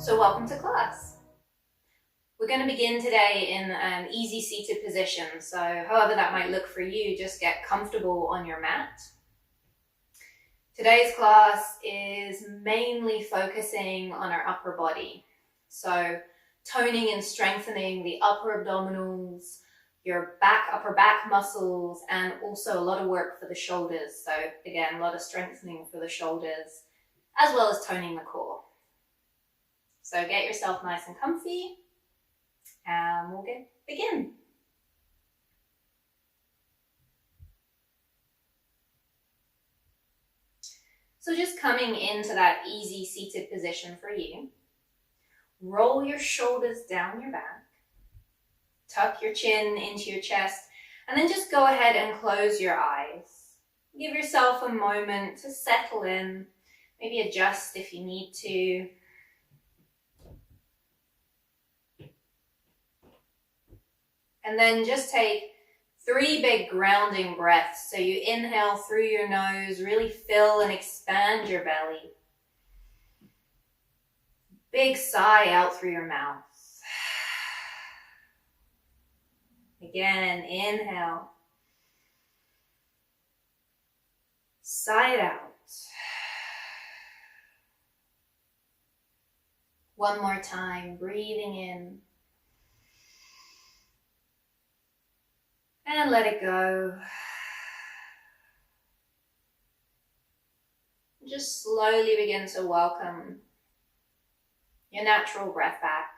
So welcome to class. We're going to begin today in an easy seated position. So however that might look for you, just get comfortable on your mat. Today's class is mainly focusing on our upper body. So toning and strengthening the upper abdominals, your upper back muscles, and also a lot of work for the shoulders. So again, a lot of strengthening for the shoulders, as well as toning the core. So get yourself nice and comfy, and we'll begin. So just coming into that easy seated position for you, roll your shoulders down your back, tuck your chin into your chest, and then just go ahead and close your eyes. Give yourself a moment to settle in, maybe adjust if you need to. And then just take 3 big grounding breaths. So you inhale through your nose, really fill and expand your belly. Big sigh out through your mouth. Again, inhale. Sigh it out. One more time, breathing in. And let it go. Just slowly begin to welcome your natural breath back.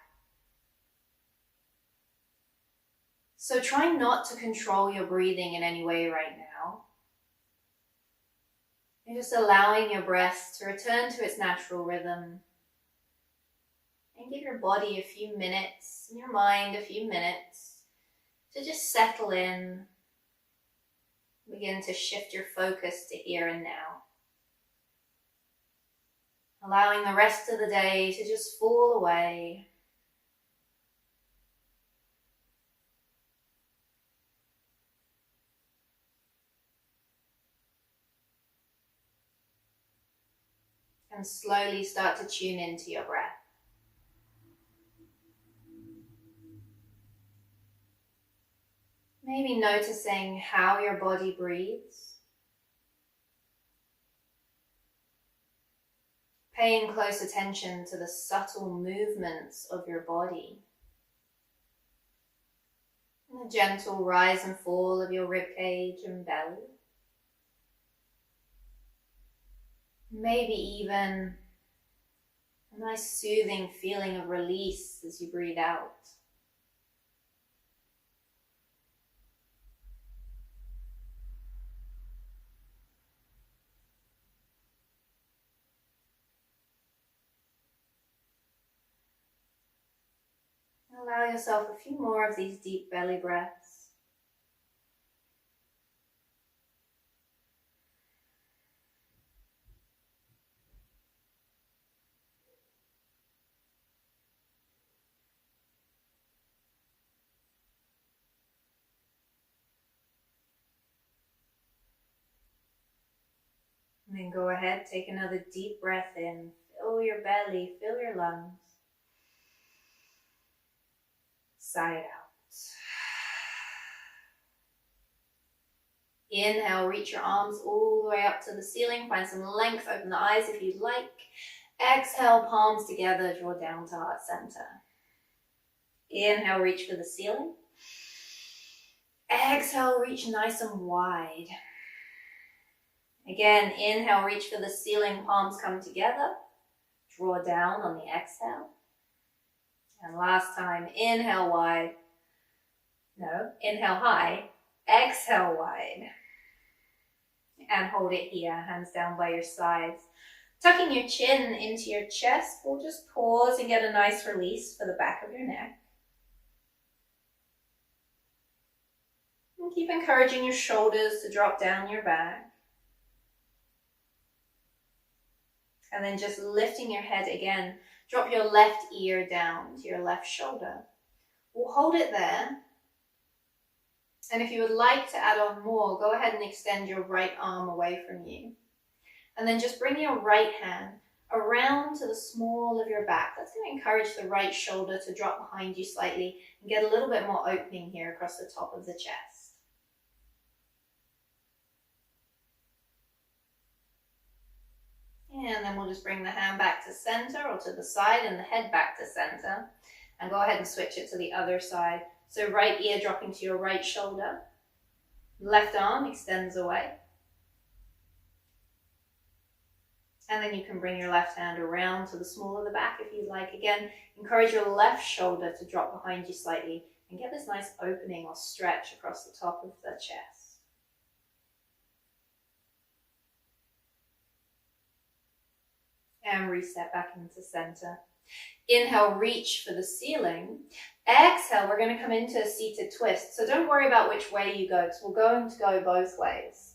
So try not to control your breathing in any way right now. You're just allowing your breath to return to its natural rhythm. And give your body a few minutes, and your mind a few minutes, to just settle in, begin to shift your focus to here and now. Allowing the rest of the day to just fall away. And slowly start to tune into your breath. Maybe noticing how your body breathes. Paying close attention to the subtle movements of your body. And the gentle rise and fall of your ribcage and belly. Maybe even a nice soothing feeling of release as you breathe out. Allow yourself a few more of these deep belly breaths. And then go ahead, take another deep breath in. Fill your belly, fill your lungs. Sigh it out. Inhale, reach your arms all the way up to the ceiling. Find some length, open the eyes if you'd like. Exhale, palms together, draw down to heart center. Inhale, reach for the ceiling. Exhale, reach nice and wide. Again, inhale, reach for the ceiling, palms come together. Draw down on the exhale. And last time, inhale wide. No, inhale high. Exhale wide. And hold it here, hands down by your sides. Tucking your chin into your chest, we'll just pause and get a nice release for the back of your neck. And keep encouraging your shoulders to drop down your back. And then just lifting your head again. Drop your left ear down to your left shoulder. We'll hold it there. And if you would like to add on more, go ahead and extend your right arm away from you. And then just bring your right hand around to the small of your back. That's going to encourage the right shoulder to drop behind you slightly and get a little bit more opening here across the top of the chest. And then we'll just bring the hand back to center or to the side and the head back to center. And go ahead and switch it to the other side. So right ear dropping to your right shoulder. Left arm extends away. And then you can bring your left hand around to the small of the back if you'd like. Again, encourage your left shoulder to drop behind you slightly and get this nice opening or stretch across the top of the chest. And reset back into center. Inhale, reach for the ceiling. Exhale, we're going to come into a seated twist. So don't worry about which way you go, because we're going to go both ways.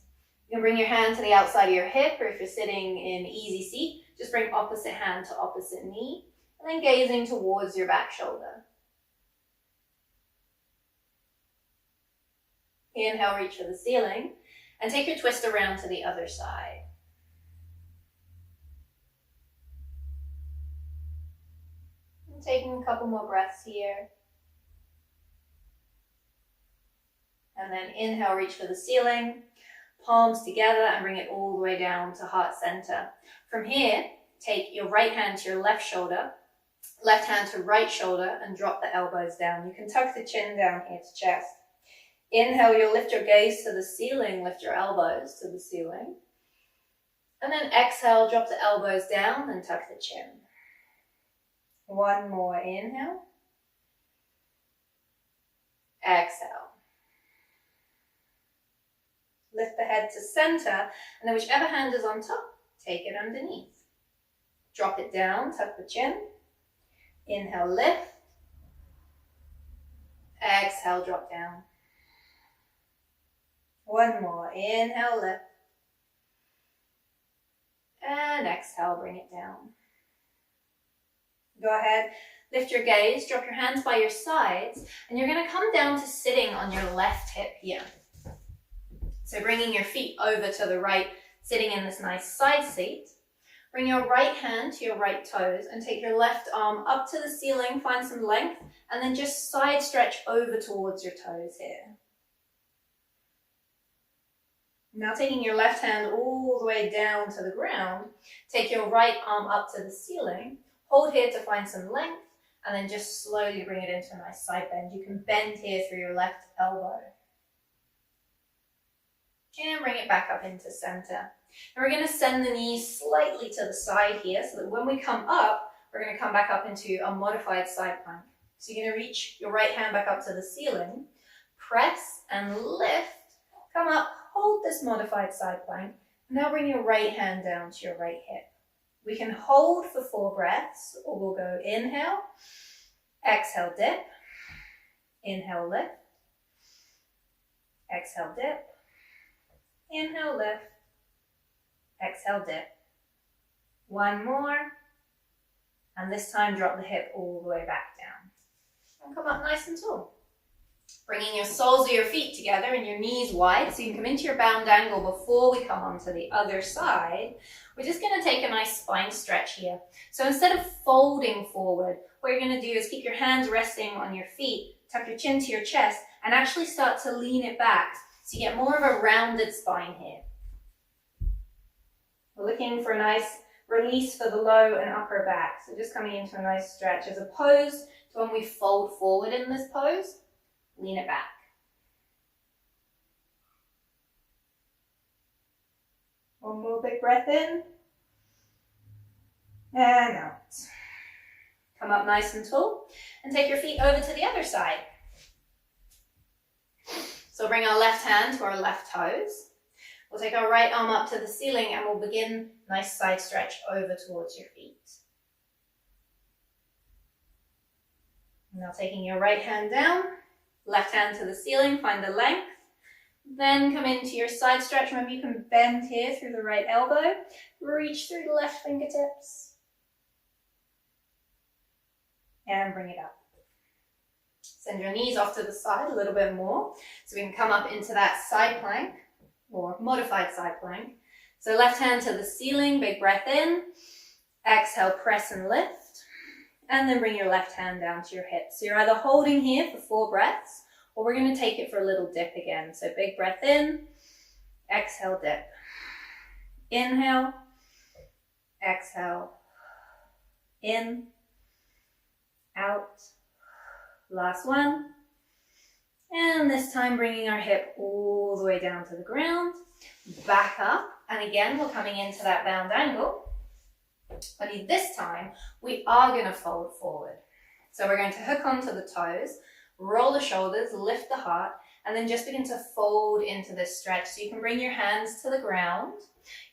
You can bring your hand to the outside of your hip, or if you're sitting in easy seat, just bring opposite hand to opposite knee, and then gazing towards your back shoulder. Inhale, reach for the ceiling, and take your twist around to the other side. And taking a couple more breaths here. And then inhale, reach for the ceiling. Palms together and bring it all the way down to heart center. From here, take your right hand to your left shoulder, left hand to right shoulder, and drop the elbows down. You can tuck the chin down here to chest. Inhale, you'll lift your gaze to the ceiling, lift your elbows to the ceiling. And then exhale, drop the elbows down and tuck the chin. One more inhale. Exhale. Lift the head to center, and then whichever hand is on top, take it underneath. Drop it down, tuck the chin. Inhale, lift. Exhale, drop down. One more. Inhale, lift. And exhale, bring it down. Go ahead, lift your gaze, drop your hands by your sides, and you're going to come down to sitting on your left hip here. So bringing your feet over to the right, sitting in this nice side seat. Bring your right hand to your right toes and take your left arm up to the ceiling, find some length, and then just side stretch over towards your toes here. Now taking your left hand all the way down to the ground, take your right arm up to the ceiling, hold here to find some length, and then just slowly bring it into a nice side bend. You can bend here through your left elbow. And bring it back up into center. And we're going to send the knees slightly to the side here so that when we come up, we're going to come back up into a modified side plank. So you're going to reach your right hand back up to the ceiling, press and lift, come up, hold this modified side plank. Now bring your right hand down to your right hip. We can hold for 4 breaths, or we'll go inhale, exhale, dip, inhale, lift, exhale, dip, inhale, lift, exhale, dip. One more, and this time drop the hip all the way back down. And come up nice and tall. Bringing your soles of your feet together and your knees wide so you can come into your bound angle before we come onto the other side. We're just going to take a nice spine stretch here. So instead of folding forward, what you're going to do is keep your hands resting on your feet, tuck your chin to your chest, and actually start to lean it back so you get more of a rounded spine here. We're looking for a nice release for the low and upper back. So just coming into a nice stretch as opposed to when we fold forward in this pose. Lean it back. One more big breath in. And out. Come up nice and tall. And take your feet over to the other side. So bring our left hand to our left toes. We'll take our right arm up to the ceiling and we'll begin nice side stretch over towards your feet. Now taking your right hand down. Left hand to the ceiling, find the length. Then come into your side stretch. Remember you can bend here through the right elbow. Reach through the left fingertips. And bring it up. Send your knees off to the side a little bit more. So we can come up into that side plank or modified side plank. So left hand to the ceiling, big breath in. Exhale, press and lift. And then bring your left hand down to your hips. So you're either holding here for 4 breaths, or we're going to take it for a little dip again. So big breath in, exhale, dip. Inhale, exhale, in, out. Last one. And this time bringing our hip all the way down to the ground, back up. And again, we're coming into that bound angle. Only this time, we are going to fold forward. So we're going to hook onto the toes, roll the shoulders, lift the heart, and then just begin to fold into this stretch. So you can bring your hands to the ground.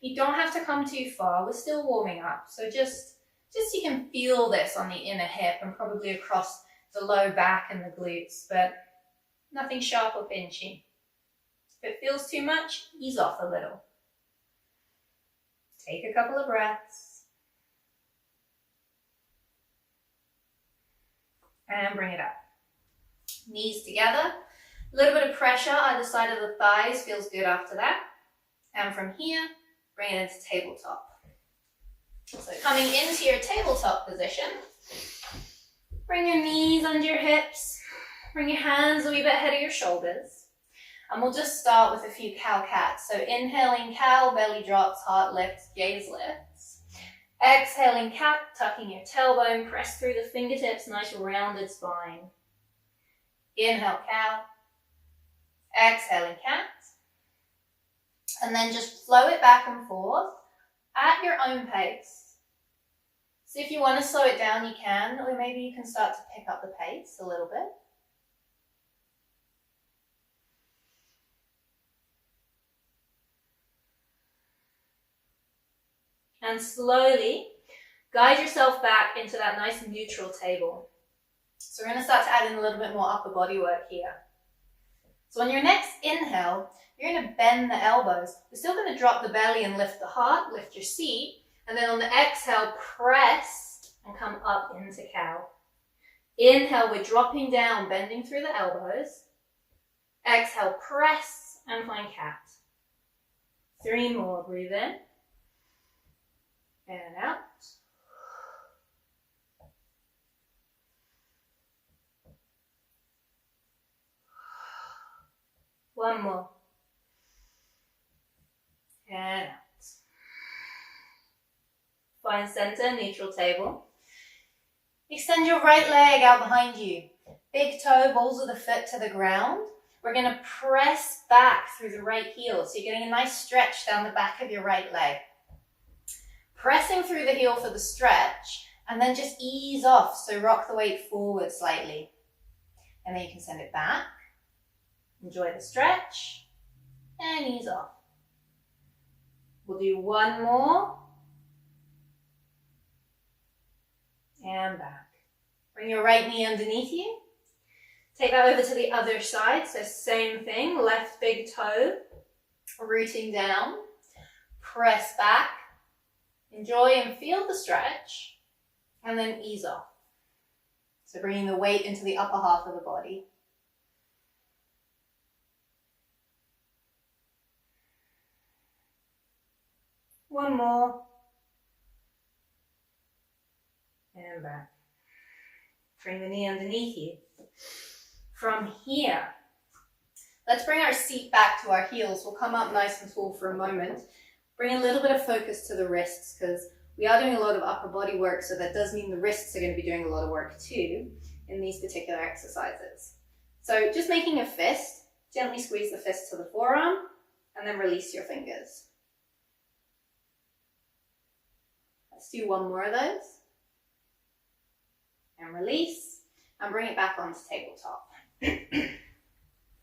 You don't have to come too far. We're still warming up. So just you can feel this on the inner hip and probably across the low back and the glutes, but nothing sharp or pinchy. If it feels too much, ease off a little. Take a couple of breaths. And bring it up. Knees together. A little bit of pressure either side of the thighs feels good after that. And from here, bring it into tabletop. So coming into your tabletop position, bring your knees under your hips. Bring your hands a wee bit ahead of your shoulders. And we'll just start with a few cow-cats. So inhaling cow, belly drops, heart lifts, gaze lifts. Exhaling cat, tucking your tailbone, press through the fingertips, nice rounded spine. Inhale cow. Exhaling cat. And then just flow it back and forth at your own pace. So if you want to slow it down, you can, or maybe you can start to pick up the pace a little bit. And slowly guide yourself back into that nice neutral table. So we're going to start to add in a little bit more upper body work here. So on your next inhale, you're going to bend the elbows. We're still going to drop the belly and lift the heart, lift your seat. And then on the exhale, press and come up into cow. Inhale, we're dropping down, bending through the elbows. Exhale, press and find cat. 3 more, breathe in. And out. One more. And out. Find center, neutral table. Extend your right leg out behind you. Big toe, balls of the foot to the ground. We're going to press back through the right heel. So you're getting a nice stretch down the back of your right leg. Pressing through the heel for the stretch, and then just ease off. So rock the weight forward slightly. And then you can send it back. Enjoy the stretch, and ease off. We'll do one more. And back. Bring your right knee underneath you. Take that over to the other side. So same thing, left big toe, rooting down. Press back. Enjoy and feel the stretch, and then ease off. So bringing the weight into the upper half of the body. One more. And back. Bring the knee underneath you. From here, let's bring our seat back to our heels. We'll come up nice and tall for a moment. Bring a little bit of focus to the wrists because we are doing a lot of upper body work, so that does mean the wrists are going to be doing a lot of work too in these particular exercises. So just making a fist, gently squeeze the fist to the forearm and then release your fingers. Let's do one more of those. And release and bring it back onto tabletop.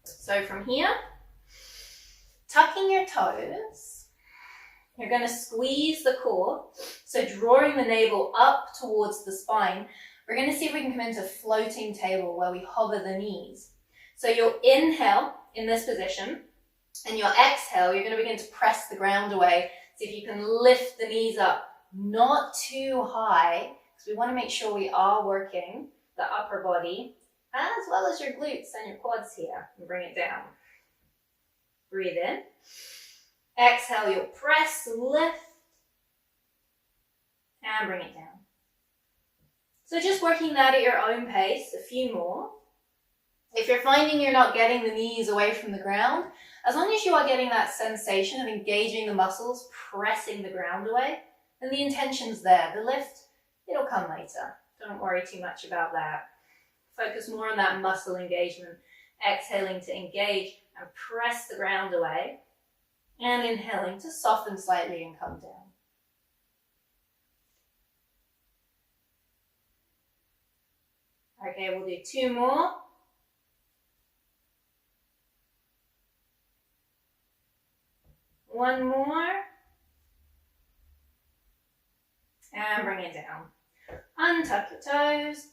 So from here, tucking your toes. You're going to squeeze the core, so drawing the navel up towards the spine. We're going to see if we can come into floating table where we hover the knees. So you'll inhale in this position, and your exhale, you're going to begin to press the ground away. See if you can lift the knees up, not too high, because we want to make sure we are working the upper body, as well as your glutes and your quads here, and bring it down. Breathe in. Exhale, you'll press, lift, and bring it down. So just working that at your own pace, a few more. If you're finding you're not getting the knees away from the ground, as long as you are getting that sensation of engaging the muscles, pressing the ground away, then the intention's there. The lift, it'll come later. Don't worry too much about that. Focus more on that muscle engagement, exhaling to engage and press the ground away, and inhaling to soften slightly and come down. Okay, we'll do 2 more. One more. And bring it down. Untuck your toes.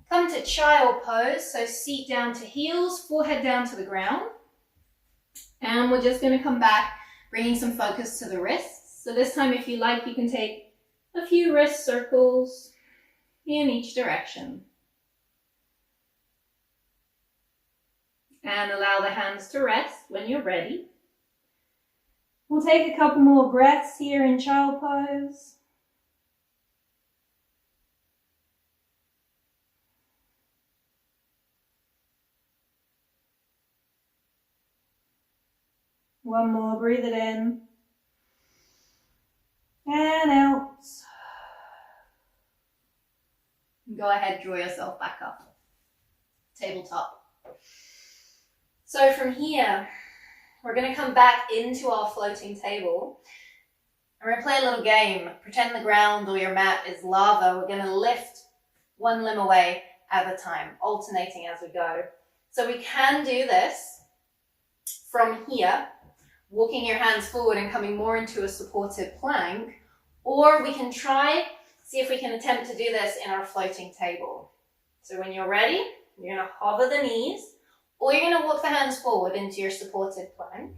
Come to child pose, so seat down to heels, forehead down to the ground. And we're just going to come back, bringing some focus to the wrists. So this time, if you like, you can take a few wrist circles in each direction. And allow the hands to rest when you're ready. We'll take a couple more breaths here in child pose. One more, breathe it in. And out. Go ahead, draw yourself back up. Tabletop. So from here, we're going to come back into our floating table. And we're going to play a little game. Pretend the ground or your mat is lava. We're going to lift one limb away at a time, alternating as we go. So we can do this from here, walking your hands forward and coming more into a supported plank, or we can see if we can attempt to do this in our floating table. So when you're ready, you're going to hover the knees, or you're going to walk the hands forward into your supported plank.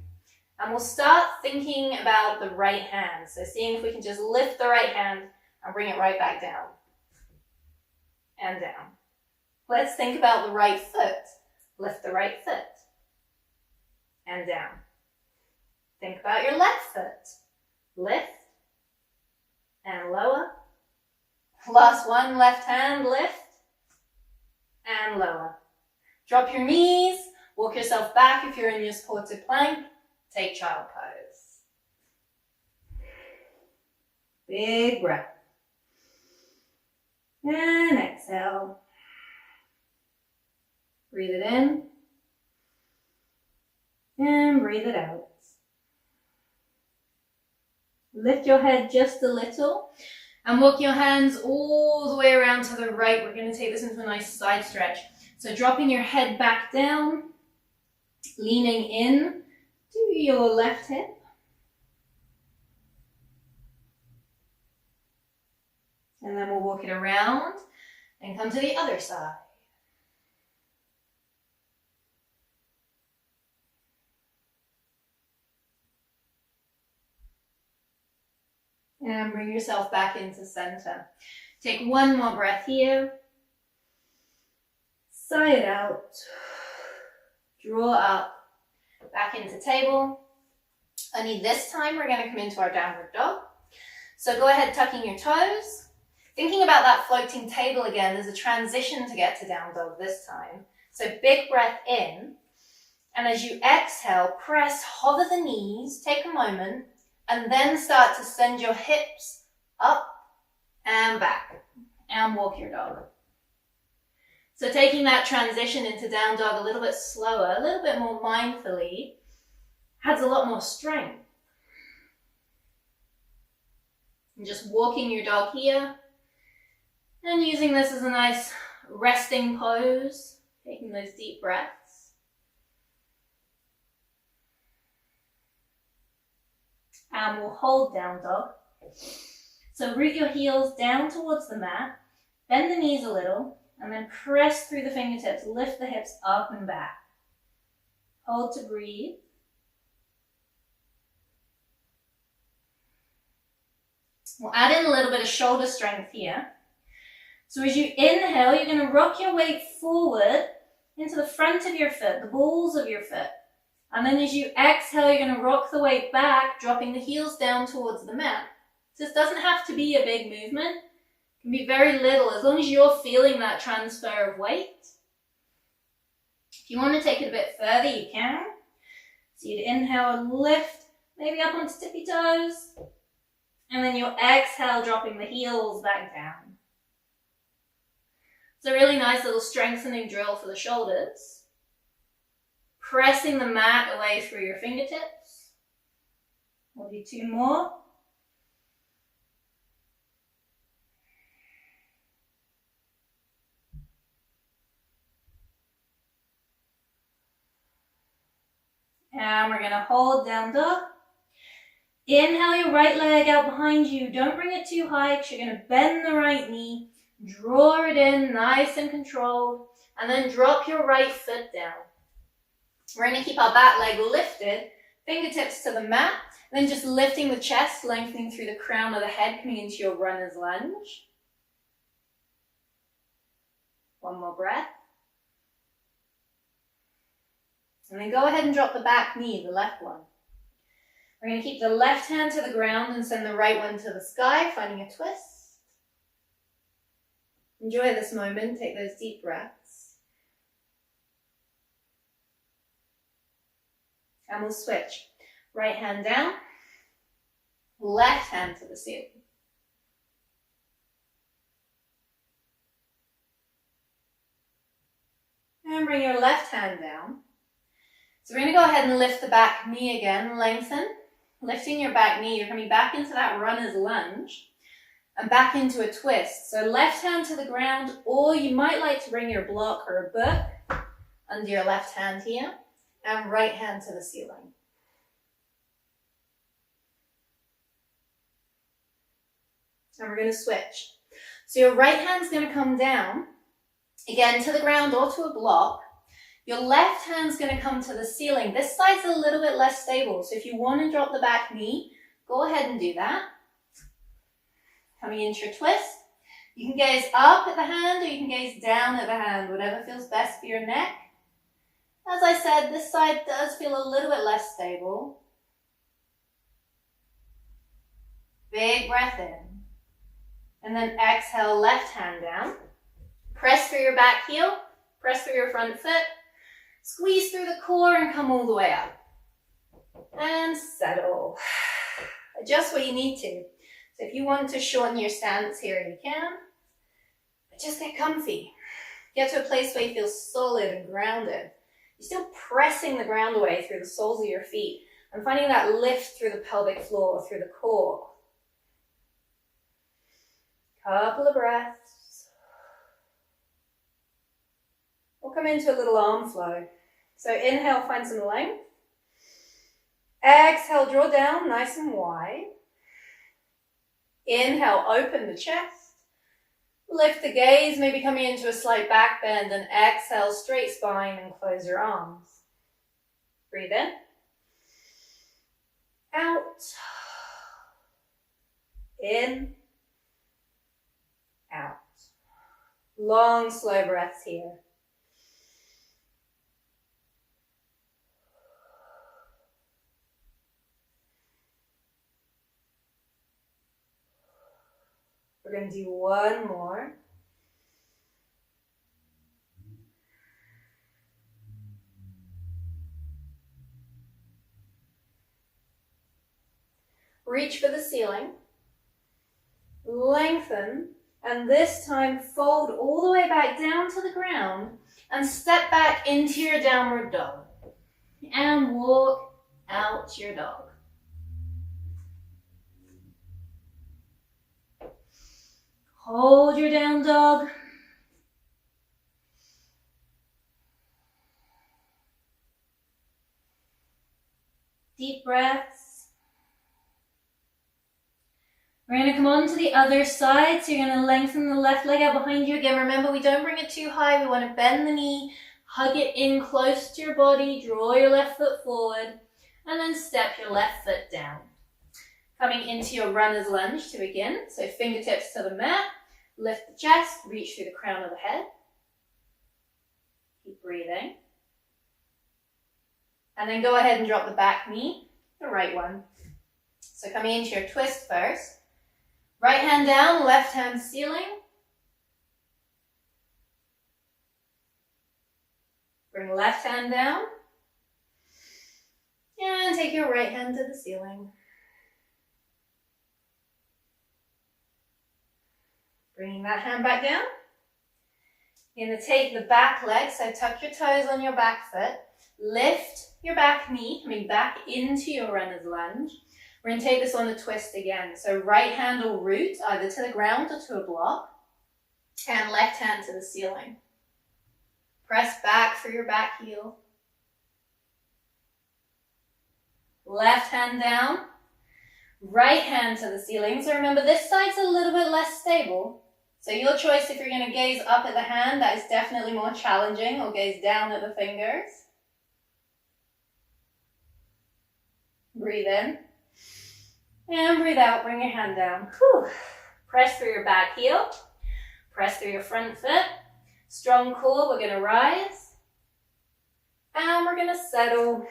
And we'll start thinking about the right hand. So seeing if we can just lift the right hand and bring it right back down. And down. Let's think about the right foot. Lift the right foot. And down. Think about your left foot. Lift. And lower. Last one, left hand, lift. And lower. Drop your knees. Walk yourself back if you're in your supported plank. Take child pose. Big breath. And exhale. Breathe it in. And breathe it out. Lift your head just a little and walk your hands all the way around to the right. We're going to take this into a nice side stretch. So dropping your head back down, leaning in to your left hip. And then we'll walk it around and come to the other side. And bring yourself back into center. Take one more breath here. Sigh it out. Draw up. Back into table. Only this time we're going to come into our downward dog. So go ahead tucking your toes. Thinking about that floating table again, there's a transition to get to down dog this time. So big breath in. And as you exhale, press, hover the knees, take a moment, and then start to send your hips up and back. And walk your dog. So taking that transition into down dog a little bit slower, a little bit more mindfully, adds a lot more strength. And just walking your dog here, and using this as a nice resting pose, taking those deep breaths. And we'll hold down dog. So root your heels down towards the mat, bend the knees a little, and then press through the fingertips, lift the hips up and back. Hold to breathe. We'll add in a little bit of shoulder strength here. So as you inhale, you're going to rock your weight forward into the front of your foot, the balls of your foot. And then as you exhale, you're going to rock the weight back, dropping the heels down towards the mat. This doesn't have to be a big movement. It can be very little, as long as you're feeling that transfer of weight. If you want to take it a bit further, you can. So you'd inhale and lift, maybe up onto tippy toes. And then you'll exhale, dropping the heels back down. It's a really nice little strengthening drill for the shoulders. Pressing the mat away through your fingertips. We'll do 2 more. And we're going to hold down dog. Inhale your right leg out behind you. Don't bring it too high because you're going to bend the right knee. Draw it in nice and controlled. And then drop your right foot down. We're going to keep our back leg lifted. Fingertips to the mat. And then just lifting the chest, lengthening through the crown of the head, coming into your runner's lunge. 1 more breath. And then go ahead and drop the back knee, the left one. We're going to keep the left hand to the ground and send the right one to the sky, finding a twist. Enjoy this moment, take those deep breaths. And we'll switch. Right hand down, left hand to the ceiling. And bring your left hand down. So we're going to go ahead and lift the back knee again, lengthen. Lifting your back knee, you're coming back into that runner's lunge and back into a twist. So left hand to the ground, or you might like to bring your block or a book under your left hand here, and right hand to the ceiling. And we're going to switch. So your right hand's going to come down, again to the ground or to a block. Your left hand's going to come to the ceiling. This side's a little bit less stable, so if you want to drop the back knee, go ahead and do that. Coming into your twist. You can gaze up at the hand or you can gaze down at the hand, whatever feels best for your neck. As I said, this side does feel a little bit less stable. Big breath in. And then exhale, left hand down. Press through your back heel, press through your front foot. Squeeze through the core and come all the way up. And settle. Adjust what you need to. So if you want to shorten your stance here, you can. But just get comfy. Get to a place where you feel solid and grounded. You're still pressing the ground away through the soles of your feet and finding that lift through the pelvic floor, through the core. Couple of breaths. We'll come into a little arm flow. So inhale, find some length. Exhale, draw down nice and wide. Inhale, open the chest. Lift the gaze, maybe coming into a slight back bend, and exhale, straight spine and close your arms. Breathe in. Out. In. Out. Long, slow breaths here. We're going to do 1 more. Reach for the ceiling. Lengthen. And this time fold all the way back down to the ground and step back into your downward dog. And walk out your dog. Hold your down dog. Deep breaths. We're going to come on to the other side. So you're going to lengthen the left leg out behind you. Again, remember, we don't bring it too high. We want to bend the knee, hug it in close to your body, draw your left foot forward, and then step your left foot down. Coming into your runner's lunge to begin. So fingertips to the mat. Lift the chest, reach through the crown of the head. Keep breathing. And then go ahead and drop the back knee, the right one. So coming into your twist first. Right hand down, left hand ceiling. Bring left hand down. And take your right hand to the ceiling. Bringing that hand back down. You're going to take the back leg, so tuck your toes on your back foot. Lift your back knee, coming back into your runner's lunge. We're going to take this on a twist again. So right hand will root either to the ground or to a block. And left hand to the ceiling. Press back through your back heel. Left hand down. Right hand to the ceiling. So remember, this side's a little bit less stable. So your choice if you're going to gaze up at the hand, that is definitely more challenging, or gaze down at the fingers. Breathe in. And breathe out, bring your hand down. Whew. Press through your back heel. Press through your front foot. Strong core, we're going to rise. And we're going to settle.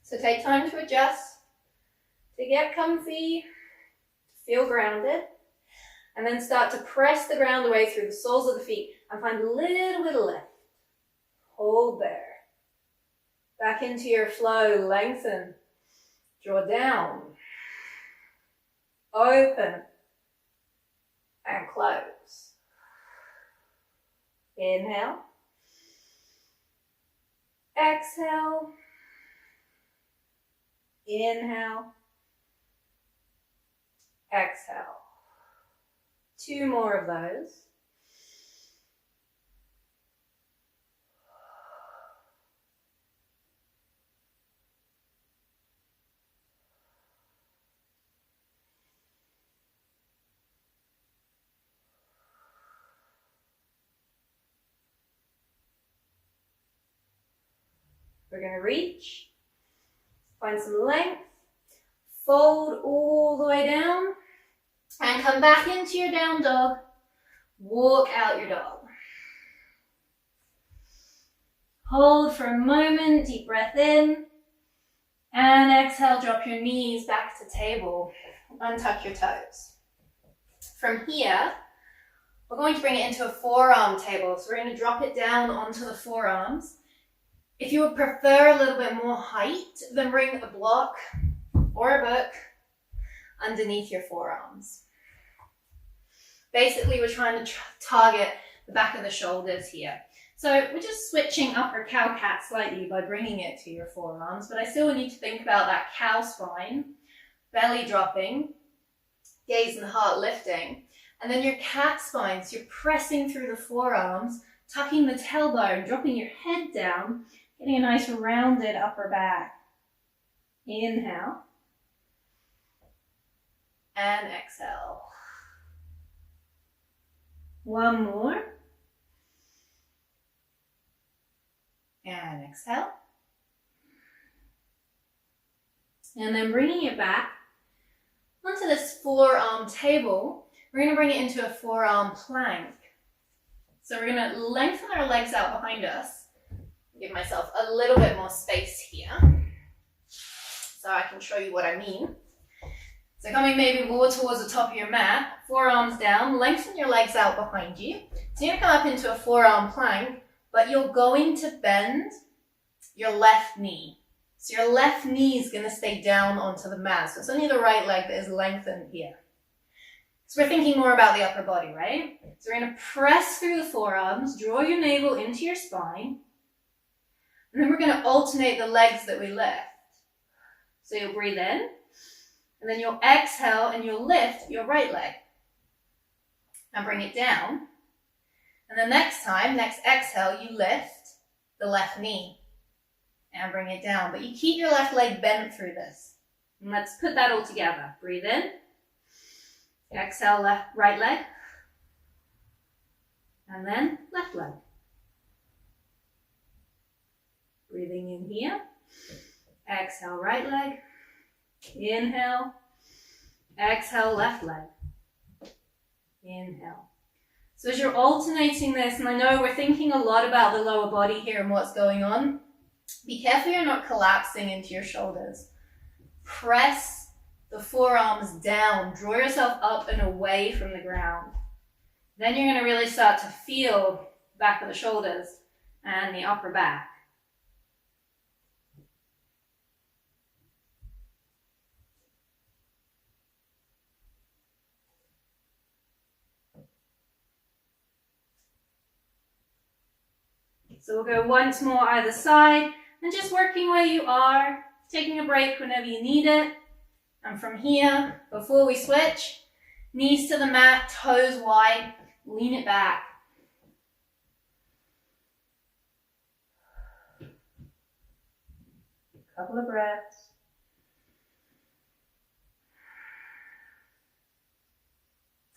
So take time to adjust, to get comfy, to feel grounded. And then start to press the ground away through the soles of the feet and find a little bit of lift. Hold there. Back into your flow, lengthen. Draw down. Open. And close. Inhale. Exhale. Inhale. Exhale. 2 more of those. We're going to reach, find some length, fold all the way down, and come back into your down dog. Walk out your dog. Hold for a moment, deep breath in, and exhale, drop your knees back to table. Untuck your toes. From here, we're going to bring it into a forearm table. So we're going to drop it down onto the forearms. If you would prefer a little bit more height, then bring a block or a book underneath your forearms. Basically, we're trying to target the back of the shoulders here. So we're just switching upper cow cat slightly by bringing it to your forearms, but I still want you to think about that cow spine, belly dropping, gaze and heart lifting, and then your cat spine, so you're pressing through the forearms, tucking the tailbone, dropping your head down, getting a nice rounded upper back. Inhale. And exhale. One more. And exhale. And then bringing it back onto this forearm table, we're going to bring it into a forearm plank. So we're going to lengthen our legs out behind us. Give myself a little bit more space here so I can show you what I mean. So coming maybe more towards the top of your mat, forearms down, lengthen your legs out behind you. So you're going to come up into a forearm plank, but you're going to bend your left knee. So your left knee is going to stay down onto the mat. So it's only the right leg that is lengthened here. So we're thinking more about the upper body, right? So we're going to press through the forearms, draw your navel into your spine, and then we're going to alternate the legs that we lift. So you'll breathe in, and then you'll exhale and you'll lift your right leg. And bring it down. And the next exhale, you lift the left knee. And bring it down. But you keep your left leg bent through this. And let's put that all together. Breathe in. Exhale, right leg. And then left leg. Breathing in here. Exhale, right leg. Inhale. Exhale, left leg. Inhale. So as you're alternating this, and I know we're thinking a lot about the lower body here and what's going on, be careful you're not collapsing into your shoulders. Press the forearms down. Draw yourself up and away from the ground. Then you're going to really start to feel the back of the shoulders and the upper back. So we'll go once more either side and just working where you are, taking a break whenever you need it. And from here, before we switch, knees to the mat, toes wide, lean it back. Couple of breaths.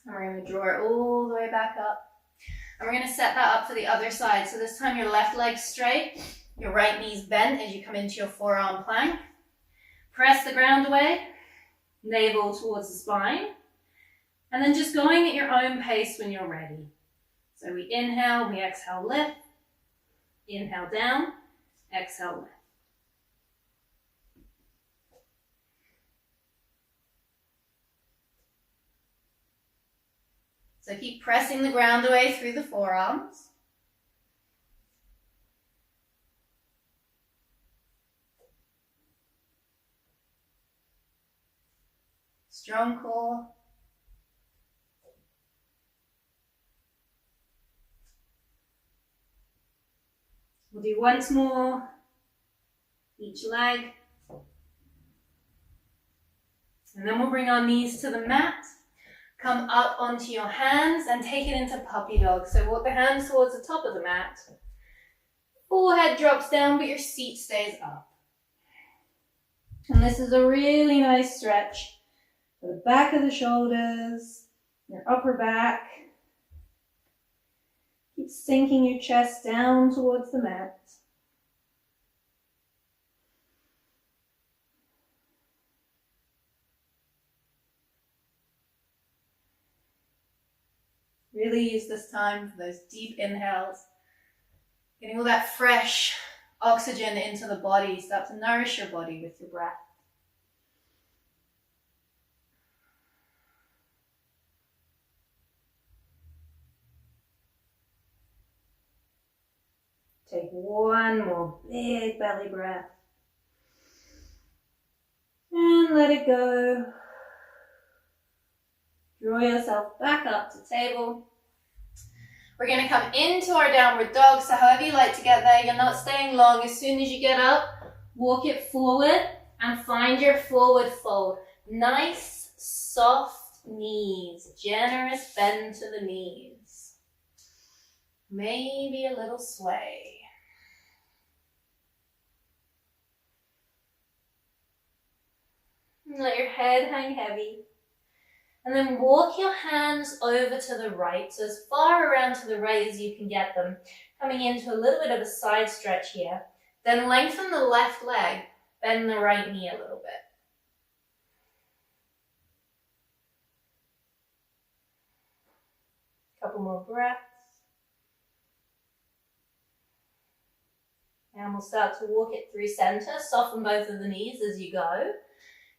And we're going to draw it all the way back up. And we're going to set that up for the other side. So this time your left leg straight, your right knee's bent as you come into your forearm plank. Press the ground away, navel towards the spine. And then just going at your own pace when you're ready. So we inhale, we exhale, lift. Inhale down, exhale, lift. So keep pressing the ground away through the forearms. Strong core. We'll do once more, each leg. And then we'll bring our knees to the mat. Come up onto your hands and take it into puppy dog. So walk the hands towards the top of the mat. Forehead drops down, but your seat stays up. And this is a really nice stretch for the back of the shoulders, your upper back. Keep sinking your chest down towards the mat. Really use this time for those deep inhales. Getting all that fresh oxygen into the body. Start to nourish your body with your breath. Take one more big belly breath. And let it go. Draw yourself back up to table. We're going to come into our downward dog. So however you like to get there, you're not staying long. As soon as you get up, walk it forward and find your forward fold. Nice, soft knees. Generous bend to the knees. Maybe a little sway. And let your head hang heavy. And then walk your hands over to the right, so as far around to the right as you can get them, coming into a little bit of a side stretch here. Then lengthen the left leg, bend the right knee a little bit. Couple more breaths. And we'll start to walk it through center, soften both of the knees as you go.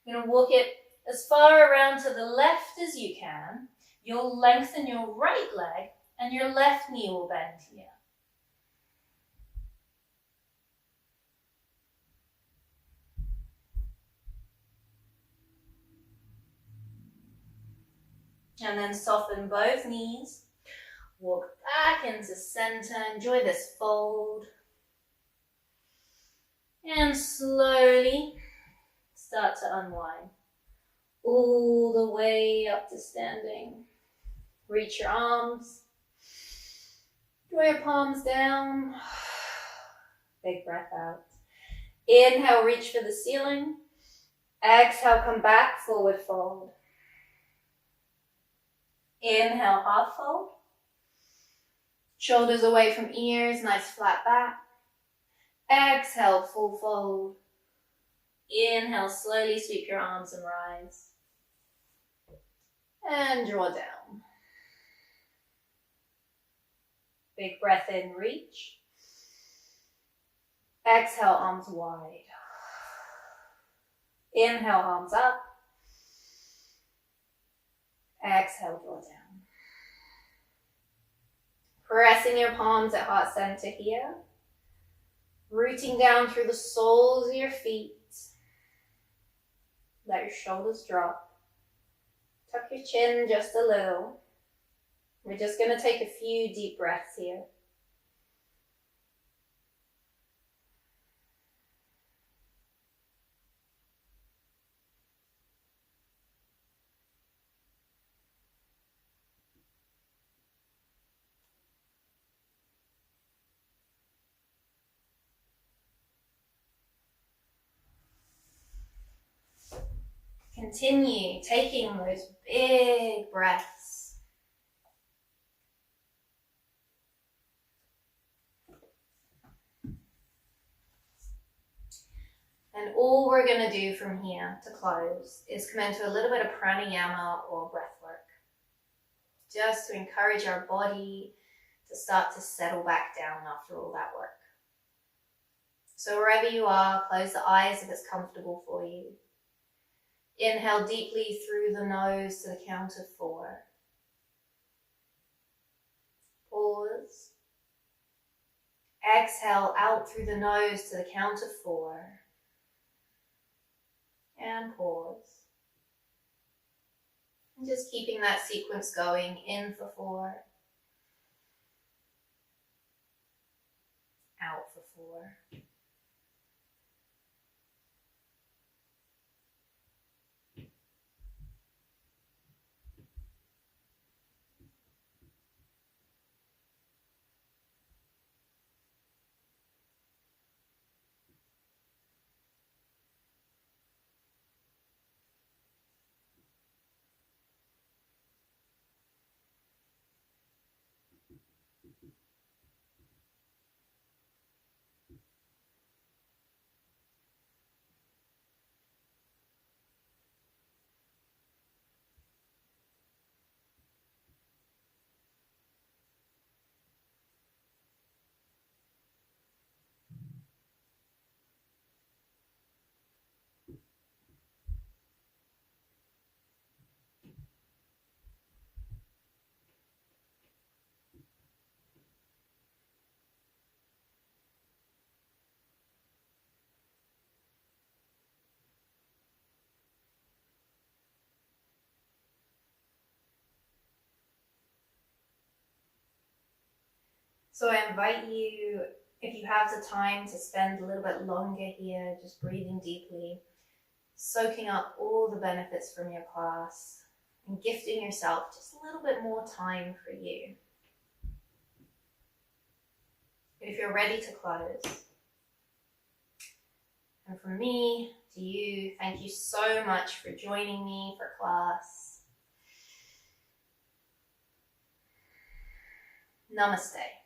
You're going to walk it as far around to the left as you can. You'll lengthen your right leg and your left knee will bend here. And then soften both knees. Walk back into center. Enjoy this fold. And slowly start to unwind. All the way up to standing. Reach your arms. Draw your palms down. Big breath out. Inhale, reach for the ceiling. Exhale, come back, forward fold. Inhale, half fold. Shoulders away from ears, nice flat back. Exhale, full fold. Inhale, slowly sweep your arms and rise. And draw down. Big breath in, reach. Exhale, arms wide. Inhale, arms up. Exhale, draw down. Pressing your palms at heart center here. Rooting down through the soles of your feet. Let your shoulders drop. Tuck your chin just a little. We're just going to take a few deep breaths here. Continue taking those big breaths. And all we're going to do from here to close is come into a little bit of pranayama or breath work, just to encourage our body to start to settle back down after all that work. So wherever you are, close the eyes if it's comfortable for you. Inhale deeply through the nose to the count of 4. Pause. Exhale out through the nose to the count of 4. And pause. And just keeping that sequence going, in for 4. Out for 4. So I invite you, if you have the time, to spend a little bit longer here, just breathing deeply, soaking up all the benefits from your class, and gifting yourself just a little bit more time for you. But if you're ready to close, and from me to you, thank you so much for joining me for class. Namaste.